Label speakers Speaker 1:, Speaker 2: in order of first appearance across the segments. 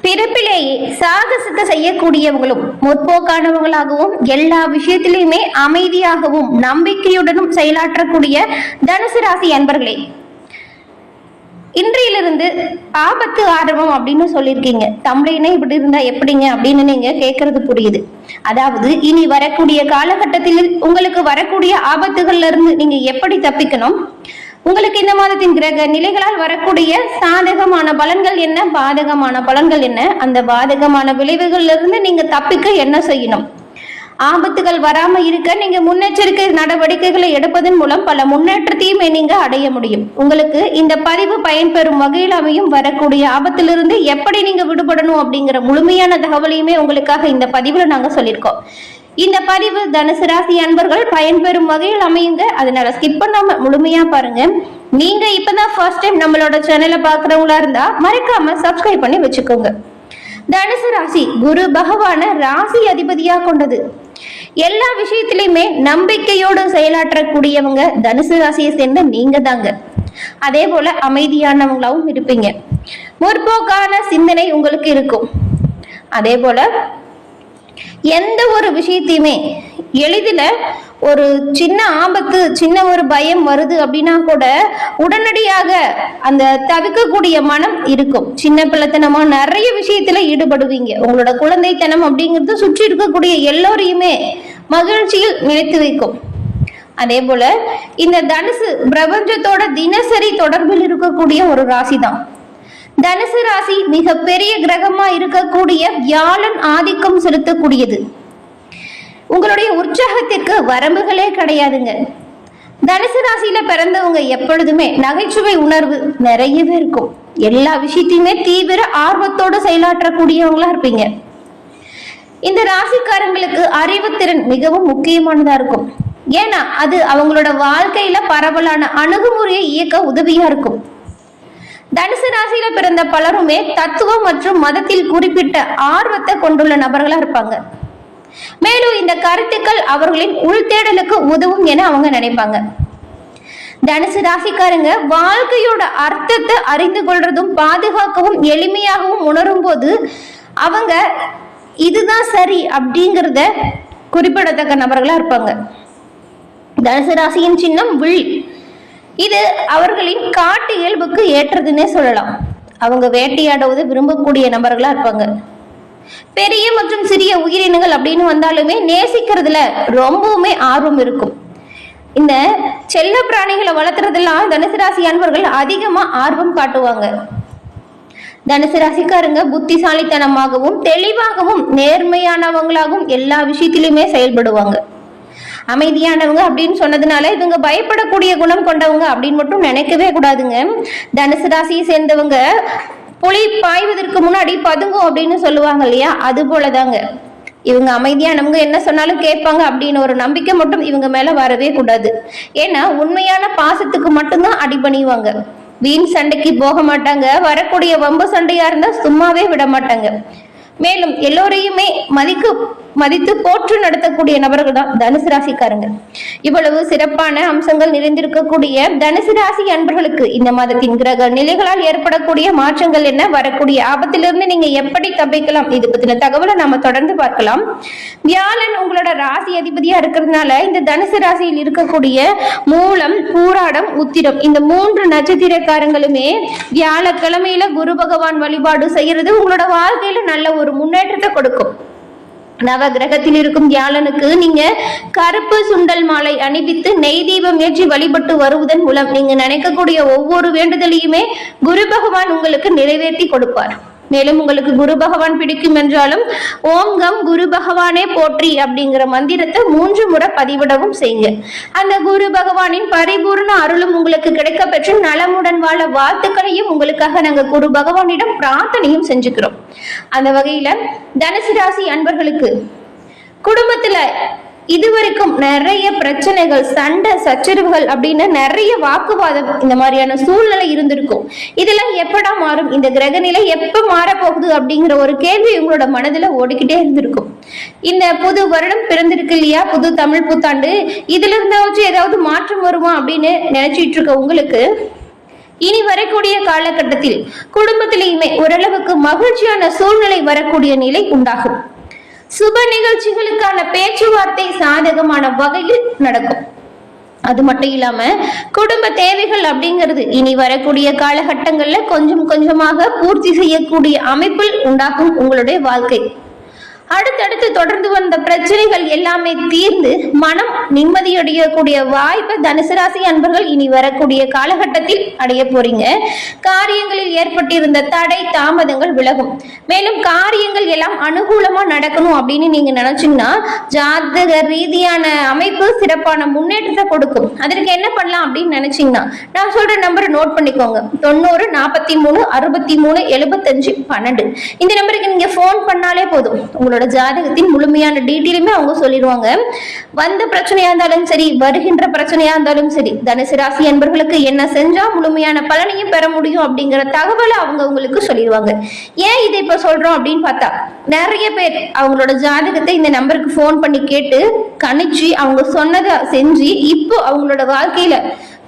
Speaker 1: பிறப்பிலேயே சாகசத்தை செய்யக்கூடியவங்களும் முற்போக்கானவங்களாகவும் எல்லா விஷயத்திலையுமே அமைதியாகவும் நம்பிக்கையுடனும் செயலாற்றக்கூடிய தனுசு ராசி அன்பர்களே, இன்றையிலிருந்து ஆபத்து ஆரம்பம் அப்படின்னு சொல்லியிருக்கீங்க. தமிழினே இப்படி இருந்தா எப்படிங்க அப்படின்னு நீங்க கேட்கறது புரியுது. அதாவது இனி வரக்கூடிய காலகட்டத்தில் உங்களுக்கு வரக்கூடிய ஆபத்துகள்ல இருந்து நீங்க எப்படி தப்பிக்கணும், உங்களுக்கு இந்த மாதத்தின் கிரக நிலைகளால் வரக்கூடிய சாதகமான பலன்கள் என்ன, பாதகமான பலன்கள் என்ன, அந்த பாதகமான விளைவுகள்ல இருந்து நீங்க தப்பிக்க என்ன செய்யணும், ஆபத்துகள் வராம இருக்க நீங்க முன்னெச்சரிக்கை நடவடிக்கைகளை எடுப்பதன் மூலம் பல முன்னேற்றத்தையுமே நீங்க அடைய முடியும். உங்களுக்கு இந்த பதிவு பயன்பெறும் வகையில் அமையும். வரக்கூடிய ஆபத்திலிருந்து எப்படி நீங்க விடுபடணும் அப்படிங்கிற முழுமையான தகவலையுமே உங்களுக்காக இந்த பதிவுல நாங்க சொல்லியிருக்கோம். இந்த பதிவு தனுசு ராசி அன்பர்கள் பயன்பெறும் வகையில் அமையுங்க. அதனால ஸ்கிப் பண்ணாம முழுமையா பாருங்க. நீங்க இப்பதான் ஃபர்ஸ்ட் டைம் நம்மளோட சேனலை பாக்குறவங்களா இருந்தா மறக்காம சப்ஸ்கிரைப் பண்ணி வச்சுக்கோங்க. தனுசு ராசி குரு பகவான ராசி அதிபதியா கொண்டது. எல்லா விஷயத்திலையுமே நம்பிக்கையோடு செயலாற்றக்கூடியவங்க தனுசு ராசியை சேர்ந்த நீங்க தாங்க. அதே போல அமைதியானவங்களாவும் இருப்பீங்க. முற்போக்கான சிந்தனை உங்களுக்கு இருக்கும். அதே போல எந்த ஒரு விஷயத்தையுமே எளிதில் ஒரு சின்ன ஆபத்து, சின்ன ஒரு பயம் வருது அப்படின்னா கூட உடனடியாக அந்த தவிர்க்கக்கூடிய மனம் இருக்கும். சின்ன பிள்ளைத்தனமா நிறைய விஷயத்துல ஈடுபடுவீங்க. உங்களோட குழந்தைத்தனம் அப்படிங்கிறது சுற்றி இருக்கக்கூடிய எல்லோரையுமே மகிழ்ச்சியில் நினைத்து வைக்கும். அதே போல இந்த தனுசு பிரபஞ்சத்தோட தினசரி தொடர்பில் இருக்கக்கூடிய ஒரு ராசி தான். தனுசு ராசி மிக பெரிய கிரகமா இருக்கக்கூடிய வியாழன் ஆதிக்கம் செலுத்தக்கூடியது. உங்களுடைய உற்சாகத்திற்கு வரம்புகளே கிடையாதுங்க. தனுசு ராசியில பிறந்தவங்க எப்பொழுதுமே நகைச்சுவை உணர்வு நிறையவே இருக்கும். எல்லா விஷயத்தையுமே தீவிர ஆர்வத்தோடு செயலாற்றக்கூடியவங்களா இருப்பீங்க. இந்த ராசிக்காரங்களுக்கு அறிவுத்திறன் மிகவும் முக்கியமானதா இருக்கும். ஏன்னா அது அவங்களோட வாழ்க்கையில பரவலான அணுகுமுறையை இயக்க உதவியா இருக்கும். தனுசு ராசியில பிறந்த பலருமே தத்துவம் மற்றும் மதத்தில் குறிப்பிட்ட ஆர்வத்தை கொண்டுள்ள நபர்களா இருப்பாங்க. மேலும் இந்த கருத்துக்கள் அவர்களின் உள்தேடலுக்கு உதவும் என அவங்க நினைப்பாங்க. தனுசு ராசிக்காரங்க வாழ்க்கையோட அர்த்தத்தை அறிந்து கொள்றதும் பாதுகாக்கவும் எளிமையாகவும் உணரும் போது அவங்க இதுதான் சரி அப்படிங்கிறத குறிப்பிடத்தக்க நபர்களா இருப்பாங்க. தனுசு ராசியின் சின்னம் வில். இது அவர்களின் காட்டு இயல்புக்கு ஏற்றதுன்னே சொல்லலாம். அவங்க வேட்டையாடுவது விரும்பக்கூடிய நபர்களா இருப்பாங்க. பெரிய மற்றும் சிறிய உயிரினங்கள் அப்படின்னு வந்தாலுமே நேசிக்கிறதுல ரொம்பவுமே ஆர்வம் இருக்கும். இந்த செல்ல பிராணிகளை வளர்த்துறதெல்லாம் தனுசு ராசி அன்பர்கள் அதிகமா ஆர்வம் காட்டுவாங்க. தனுசு ராசிக்காரங்க புத்திசாலித்தனமாகவும் தெளிவாகவும் நேர்மையானவங்களாகவும் எல்லா விஷயத்திலுமே செயல்படுவாங்க. அமைதியானவங்க அப்படின்னு சொன்னதுனால இவங்க பயப்படக்கூடிய குணம் கொண்டவங்க அப்படின்னு மட்டும் நினைக்கவே கூடாதுங்க. தனுசு ராசியை சேர்ந்தவங்க புலி பாய்வதற்கு முன்னாடி பதுங்கும் அப்படின்னு சொல்லுவாங்க இல்லையா, அது போலதாங்க இவங்க அமைதியானவங்க. என்ன சொன்னாலும் கேட்பாங்க அப்படின்னு ஒரு நம்பிக்கை மட்டும் இவங்க மேல வரவே கூடாது. ஏன்னா உண்மையான பாசத்துக்கு மட்டும்தான் அடிபணிவாங்க. வீண் சண்டைக்கு போக மாட்டாங்க. வரக்கூடிய வம்பு சண்டையா இருந்தா சும்மாவே விட மாட்டாங்க. மேலும் எல்லோரையுமே மதித்து போற்று நடத்தக்கூடிய நபர்கள் தான் தனுசு ராசிக்காரங்க. இவ்வளவு சிறப்பான அம்சங்கள் நிறைந்திருக்கக்கூடிய தனுசு ராசி அன்பர்களுக்கு இந்த மாதத்தின் கிரக நிலைகளால் ஏற்படக்கூடிய மாற்றங்கள் என்ன, வரக்கூடிய ஆபத்திலிருந்து நீங்க எப்படி தப்பிக்கலாம், இது பத்தின தகவலை நாம தொடர்ந்து பார்க்கலாம். வியாழன் உங்களோட ராசி அதிபதியா இருக்கிறதுனால இந்த தனுசு ராசியில் இருக்கக்கூடிய மூலம், பூராடம், உத்திரம் இந்த 3 நட்சத்திரக்காரங்களுமே வியாழக்கிழமையில குரு பகவான் வழிபாடு செய்யறது உங்களோட வாழ்க்கையில நல்ல ஒரு முன்னேற்றத்தை கொடுக்கும். நவ கிரகத்தில் இருக்கும் வியாழனுக்கு நீங்க கருப்பு சுண்டல் மாலை அணிவித்து நெய் தீபம் ஏற்றி வழிபட்டு வருவதன் மூலம் நீங்க நினைக்கக்கூடிய ஒவ்வொரு வேண்டுதலையுமே குரு பகவான் உங்களுக்கு நிறைவேற்றி கொடுப்பார். மேலும் உங்களுக்கு குரு பகவான் பிடிக்கும் என்றாலும் ஓம் கம் குரு பகவானே போற்றி அப்படிங்கிற மந்திரத்தை 3 முறை பதிவிடவும் செய்யுங்க. அந்த குரு பகவானின் பரிபூர்ண அருளும் உங்களுக்கு கிடைக்க பெற்று நலமுடன் வாழ வாழ்த்துக்களையும் உங்களுக்காக நாங்க குரு பகவானிடம் பிரார்த்தனையும் செஞ்சுக்கிறோம். அந்த வகையில தனுசு ராசி அன்பர்களுக்கு குடும்பத்துல இதுவரைக்கும் நிறைய பிரச்சனைகள், சண்டை சச்சரவுகள் அப்படின்னு நிறைய வாக்குவாதம் இந்த மாதிரியான சூழ்நிலை இருந்திருக்கும். இதெல்லாம் எப்படா மாறும், இந்த கிரக நிலை எப்ப மாறப்போகுது அப்படிங்கிற ஒரு கேள்வி உங்களோட மனதுல ஓடிக்கிட்டே இருந்திருக்கும். இந்த புது வருடம் பிறந்திருக்கு இல்லையா, புது தமிழ் புத்தாண்டு, இதுல இருந்தாச்சும் ஏதாவது மாற்றம் வருமா அப்படின்னு நினைச்சிட்டு இருக்க உங்களுக்கு இனி வரக்கூடிய காலகட்டத்தில் குடும்பத்திலேயுமே ஓரளவுக்கு மகிழ்ச்சியான சூழ்நிலை வரக்கூடிய நிலை உண்டாகும். சுப நிகழ்ச்சிகளுக்கான பேச்சுவார்த்தை சாதகமான வகையில் நடக்கும். அது மட்டும் இல்லாம குடும்ப தேவைகள் அப்படிங்கிறது இனி வரக்கூடிய காலகட்டங்கள்ல கொஞ்சம் கொஞ்சமாக பூர்த்தி செய்யக்கூடிய அமைப்பில் உண்டாகும் உங்களுடைய வாழ்க்கை. அடுத்தடுத்து தொடர்ந்து வந்த பிரச்சனைகள் எல்லாமே தீர்ந்து மனம் நிம்மதியடையக்கூடிய வாய்ப்பை தனுசு ராசி அன்பர்கள் இனி வரக்கூடிய காலகட்டத்தில் அடைய போறீங்க. காரியங்களில் ஏற்பட்டிருந்த தடை தாமதங்கள் விலகும். மேலும் காரியங்கள் எல்லாம் அனுகூலமா நடக்கணும் அப்படின்னு நீங்க நினைச்சீங்கன்னா ஜாதக ரீதியான அமைப்பு சிறப்பான முன்னேற்றத்தை கொடுக்கும். அதற்கு என்ன பண்ணலாம் அப்படின்னு நினைச்சீங்கன்னா நான் சொல்ற நம்பரை நோட் பண்ணிக்கோங்க. 90 43 63 75 12. இந்த நம்பருக்கு நீங்க போன் பண்ணாலே போதும். உங்களோட ஜாதகத்தின் முழுமையான டீட்டெயிலுமே அவங்க சொல்லிடுவாங்க. வந்த பிரச்சனையா இருந்தாலும் சரி, வருகின்ற பிரச்சனையா இருந்தாலும் சரி, தனுசு ராசி அன்பர்களுக்கு என்ன செஞ்சா முழுமையான பலனையும் பெற முடியும் அப்படிங்கிற தகவலை அவங்க உங்களுக்கு சொல்லிடுவாங்க. ஏன் இதை இப்ப சொல்றோம் அப்படின்னு பார்த்தா நிறைய பேர் அவங்களோட ஜாதகத்தை இந்த நம்பருக்கு போன் பண்ணி கேட்டு கணிச்சு அவங்க சொன்னதை செஞ்சு இப்போ அவங்களோட வாழ்க்கையில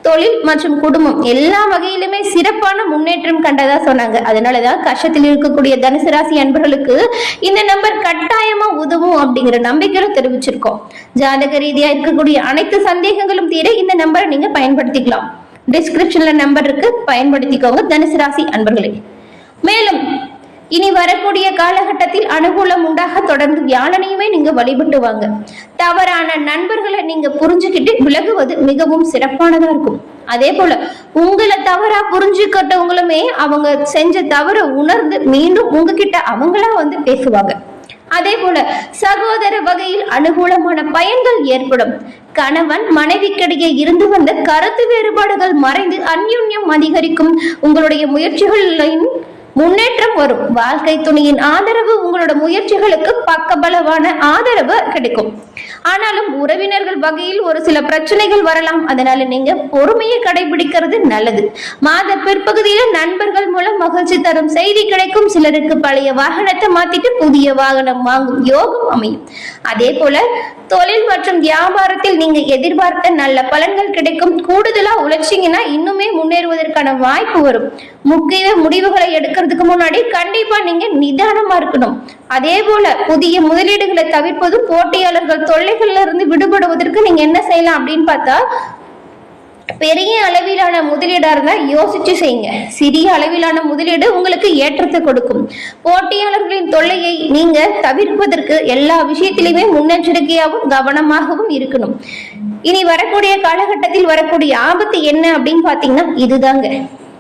Speaker 1: தொழில் மற்றும் குடும்பம் எல்லா வகையிலுமே சிறப்பான முன்னேற்றம் கண்டதா சொன்னாங்க. அதனாலதான் கஷ்டத்தில் இருக்கக்கூடிய தனுசு ராசி அன்பர்களுக்கு இந்த நம்பர் கட்டாயமா உதவும் அப்படிங்கிற நம்பிக்கையில தெரிவிச்சிருக்கோம். ஜாதக ரீதியா இருக்கக்கூடிய அனைத்து சந்தேகங்களும் தீர இந்த நம்பரை நீங்க பயன்படுத்திக்கலாம். டிஸ்கிரிப்ஷன்ல நம்பர் இருக்கு, பயன்படுத்திக்கோங்க தனுசு ராசி அன்பர்களே. மேலும் இனி வரக்கூடிய காலகட்டத்தில் அனுகூலம் உண்டாக தொடர்ந்து வியாழனையுமே நீங்க வழிபட்டு வாங்க. தவறான நண்பர்களை நீங்க புரிஞ்சுக்கிட்டு விலகுவது மிகவும் சிறப்பானதா இருக்கும். அதே போல உங்களை தவறா புரிஞ்சுக்கிட்டவங்களுமே அவங்க செஞ்ச தவற உணர்ந்து மீண்டும் உங்ககிட்ட அவங்களா வந்து பேசுவாங்க. அதே போல சகோதர வகையில் அனுகூலமான பயன்கள் ஏற்படும். கணவன் மனைவிக்கிடையே இருந்து வந்த கருத்து வேறுபாடுகள் மறைந்து அந்யுன்யம் அதிகரிக்கும். உங்களுடைய முயற்சிகளின் முன்னேற்றம் வரும். வாழ்க்கை துணையின் ஆதரவு உங்களோட முயற்சிகளுக்கு பக்கபலமான ஆதரவு கிடைக்கும். ஆனாலும் உறவினர்கள் வகையில் ஒரு சில பிரச்சனைகள் வரலாம். அதனால நீங்க பொறுமையை கடைபிடிக்கிறது நல்லது. மாத பிற்பகுதியில நண்பர்கள் மூலம் மகிழ்ச்சி தரும் செய்தி கிடைக்கும். சிலருக்கு பழைய வாகனத்தை மாத்திட்டு புதிய வாகனம் வாங்கும் யோகம் அமையும். அதே போல தொழில் மற்றும் வியாபாரத்தில் நீங்க எதிர்பார்த்த நல்ல பலன்கள் கிடைக்கும். கூடுதலா உழைச்சிங்கன்னா இன்னுமே முன்னேறுவதற்கான வாய்ப்பு வரும். முக்கிய முடிவுகளை எடுக்கிறதுக்கு முன்னாடி கண்டிப்பா நீங்க நிதானமா இருக்கணும். அதே போல புதிய முதலீடுகளை தவிர்ப்பது, போட்டியாளர்கள் தொல்லைகள்ல இருந்து விடுபடுவதற்கு நீங்க என்ன செய்யலாம் அப்படின்னு பார்த்தா பெரிய அளவிலான முதலீடா இருந்தா யோசிச்சு செய்யுங்க. சிறிய அளவிலான முதலீடு உங்களுக்கு ஏற்றத்தை கொடுக்கும். போட்டியாளர்களின் தொல்லையை நீங்க தவிர்ப்பதற்கு எல்லா விஷயத்திலுமே முன்னெச்சரிக்கையாகவும் கவனமாகவும் இருக்கணும். இனி வரக்கூடிய காலகட்டத்தில் வரக்கூடிய ஆபத்து என்ன அப்படின்னு பாத்தீங்கன்னா இதுதாங்க.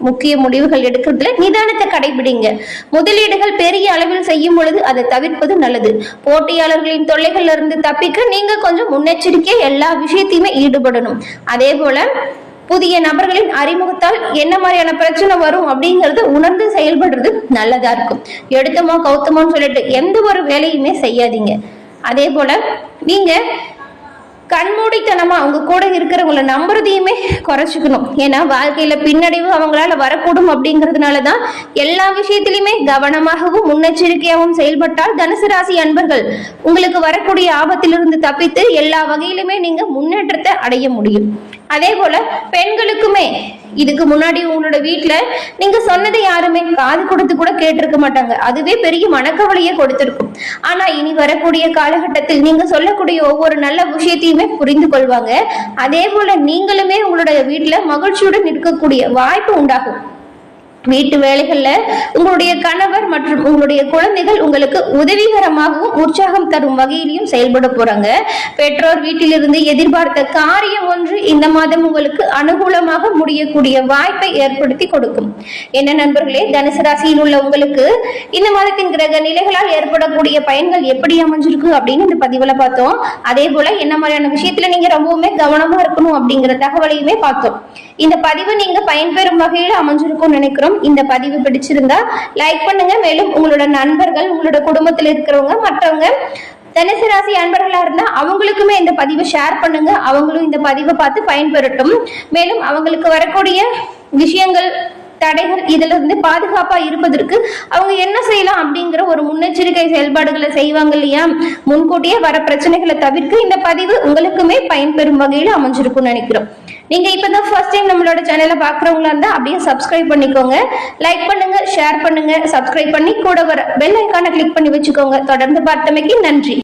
Speaker 1: முக்கிய முடிவுகள் எடுக்கிறதுல நிதானத்தை கடைபிடிங்க. முதலீடுகள் பெரிய அளவில் செய்யும் பொழுது அதை தவிர்ப்பது நல்லது. போட்டியாளர்களின் தொல்லைகள்ல இருந்து தப்பிக்க நீங்க கொஞ்சம் முன்னெச்சரிக்கையா எல்லா விஷயத்தையுமே ஈடுபடணும். அதே போல புதிய நபர்களின் அறிமுகத்தால் என்ன மாதிரியான பிரச்சனை வரும் அப்படிங்கறது உணர்ந்து செயல்படுறது நல்லதா இருக்கும். எடுத்தமோ கௌத்தமோன்னு சொல்லிட்டு எந்த ஒரு வேலையுமே செய்யாதீங்க. அதே போல நீங்க கண்மூடித்தனமா அவங்க கூட இருக்கிறவங்களை நம்புறதையுமே குறைச்சிக்கணும். ஏன்னா வாழ்க்கையில பின்னடைவு அவங்களால வரக்கூடும் அப்படிங்கிறதுனாலதான் எல்லா விஷயத்திலுமே கவனமாகவும் முன்னெச்சரிக்கையாகவும் செயல்பட்டால் தனுசு ராசி அன்பர்கள் உங்களுக்கு வரக்கூடிய ஆபத்திலிருந்து தப்பித்து எல்லா வகையிலுமே நீங்க முன்னேற்றத்தை அடைய முடியும். அதே போல பெண்களுக்குமே இதுக்கு முன்னாடி உங்களோட வீட்டுல நீங்க சொன்னதை யாருமே காது கொடுத்து கூட கேட்டிருக்க மாட்டாங்க. அதுவே பெரிய மனக்கவலையை கொடுத்திருக்கும். ஆனா இனி வரக்கூடிய காலகட்டத்தில் நீங்க சொல்லக்கூடிய ஒவ்வொரு நல்ல விஷயத்தையுமே புரிந்து கொள்வாங்க. அதே போல நீங்களுமே உங்களுடைய வீட்டுல மகிழ்ச்சியுடன் இருக்கக்கூடிய வாய்ப்பு உண்டாகும். வீட்டு வேலைகள்ல உங்களுடைய கணவர் மற்றும் உங்களுடைய குழந்தைகள் உங்களுக்கு உதவிகரமாகவும் உற்சாகம் தரும் வகையிலையும் செயல்பட போறாங்க. பெற்றோர் வீட்டிலிருந்து எதிர்பார்த்த காரியம் ஒன்று இந்த மாதம் உங்களுக்கு அனுகூலமாக முடியக்கூடிய வாய்ப்பை ஏற்படுத்தி கொடுக்கும். என்ன நண்பர்களே, தனுசு ராசியில் உள்ள உங்களுக்கு இந்த மாதத்தின் கிரக நிலைகளால் ஏற்படக்கூடிய பயன்கள் எப்படி அமைஞ்சிருக்கு அப்படின்னு இந்த பதிவுல பார்த்தோம். அதே போல என்ன மாதிரியான விஷயத்துல நீங்க ரொம்பவுமே கவனமா இருக்கணும் அப்படிங்கிற தகவலையுமே பார்த்தோம். இந்த பதிவு நீங்க பயன்பெறும் வகையில அமைஞ்சிருக்கும்னு நினைக்கிறோம். இந்த பதிவு பிடிச்சிருந்தா லைக் பண்ணுங்க. மேலும் உங்களோட நண்பர்கள், உங்களோட குடும்பத்தில் இருக்கிறவங்க, மற்றவங்க தனுசு ராசி அன்பர்களா இருந்தா அவங்களுக்குமே இந்த பதிவை ஷேர் பண்ணுங்க. அவங்களும் இந்த பதிவை பார்த்து பயன்பெறட்டும். மேலும் அவங்களுக்கு வரக்கூடிய விஷயங்கள் தடைகள் இதுல இருந்து பாதுகாப்பா இருப்பதற்கு அவங்க என்ன செய்யலாம் அப்படிங்கிற ஒரு முன்னெச்சரிக்கை செயல்பாடுகளை செய்வாங்க இல்லையா? முன்கூட்டியே வர பிரச்சனைகளை தவிர்க்க இந்த பதிவு உங்களுக்குமே பயன்பெறும் வகையில் அமைஞ்சிருக்கும்னு நினைக்கிறோம். நீங்க இப்பதான் ஃபர்ஸ்ட் டைம் நம்மளோட சேனலை பாக்குறவங்களா இருந்தா அப்படியே சப்ஸ்கிரைப் பண்ணிக்கோங்க, லைக் பண்ணுங்க, ஷேர் பண்ணுங்க, சப்ஸ்கிரைப் பண்ணி கூட வர பெல் ஐக்கானை கிளிக் பண்ணி வச்சுக்கோங்க. தொடர்ந்து பார்த்தமைக்கு நன்றி.